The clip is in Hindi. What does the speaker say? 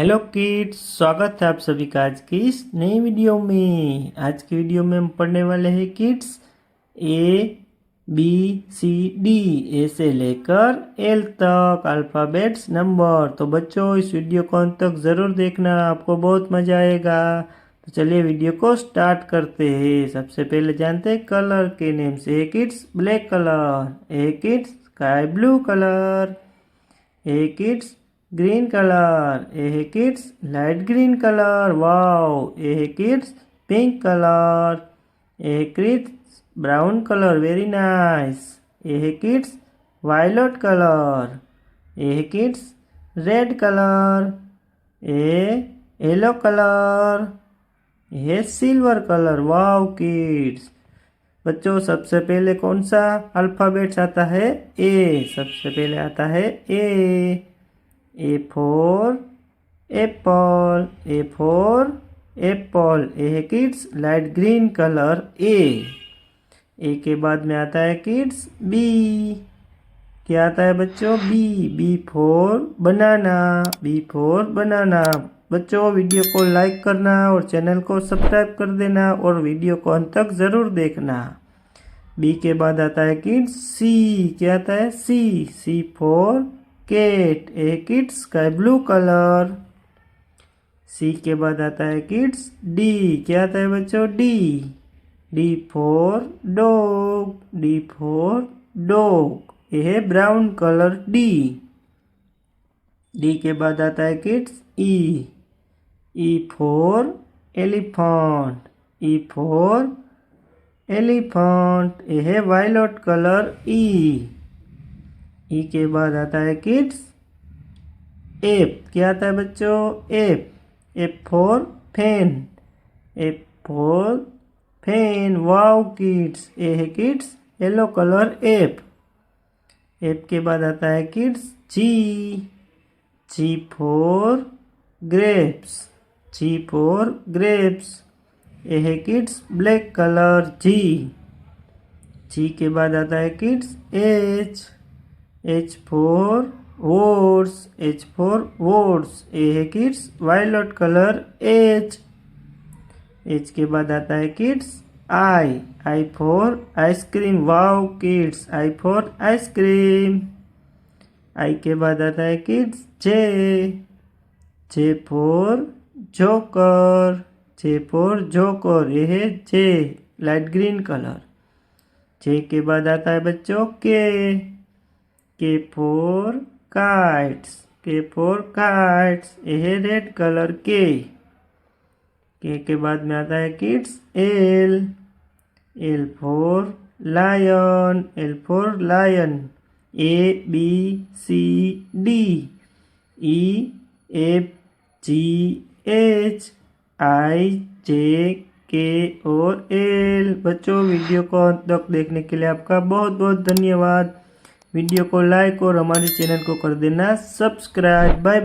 हेलो किड्स, स्वागत है आप सभी का आज की इस नई वीडियो में। आज की वीडियो में हम पढ़ने वाले हैं किड्स ABCD ए से लेकर एल तक अल्फ़ाबेट्स नंबर। तो बच्चों इस वीडियो को अंत तक ज़रूर देखना, आपको बहुत मज़ा आएगा। तो चलिए वीडियो को स्टार्ट करते हैं। सबसे पहले जानते हैं कलर के नेम से। ए किड्स ब्लैक कलर, ए किड्स स्काई ब्लू कलर, ए किड्स ग्रीन कलर, ए kids light green colour, wow. ए किड्स पिंक कलर, ए kids brown colour, very nice. ए किड्स वायलेट कलर, ए किड्स रेड कलर, ए येलो कलर, ए सिल्वर कलर, वाओ किड्स। बच्चों सबसे पहले कौन सा अल्फ़ाबेट्स आता है? ए। सबसे पहले आता है A for apple, A for apple. A है kids light green colour, A के बाद में आता है किड्स बी। क्या आता है बच्चों? B for banana, B for banana. बच्चों वीडियो को लाइक करना और चैनल को सब्सक्राइब कर देना और वीडियो को अंत तक ज़रूर देखना। बी के बाद आता है किड्स सी। क्या आता है? सी फॉर कैट, ए kids sky blue colour. C के बाद आता है किड्स डी। क्या आता है बच्चों? D for dog, D for dog, ये है ब्राउन कलर डी के बाद आता है kids E for elephant, E for elephant, ये है वायलेट कलर ई के बाद आता है किड्स एफ। क्या आता है बच्चों? F for fan, F for fan, wow kids. ए है किड्स येलो कलर एफ के बाद आता है kids G for grapes, G for grapes. ए है किड्स ब्लैक कलर जी के बाद आता है kids H for words, H for words. ए है किड्स वायलेट कलर एच के बाद आता है kids I for ice cream, wow kids, I for ice cream. I के बाद आता है kids J for joker, J for joker, ये है J light green colour. J के बाद आता है बच्चों K for kites, K for kites, ये है रेड कलर के बाद में आता है kids L for lion, L for lion. ABCD EFGH IJK और L। बच्चों वीडियो को अंत तक देखने के लिए आपका बहुत बहुत धन्यवाद। वीडियो को लाइक और हमारे चैनल को कर देना सब्सक्राइब। बाय।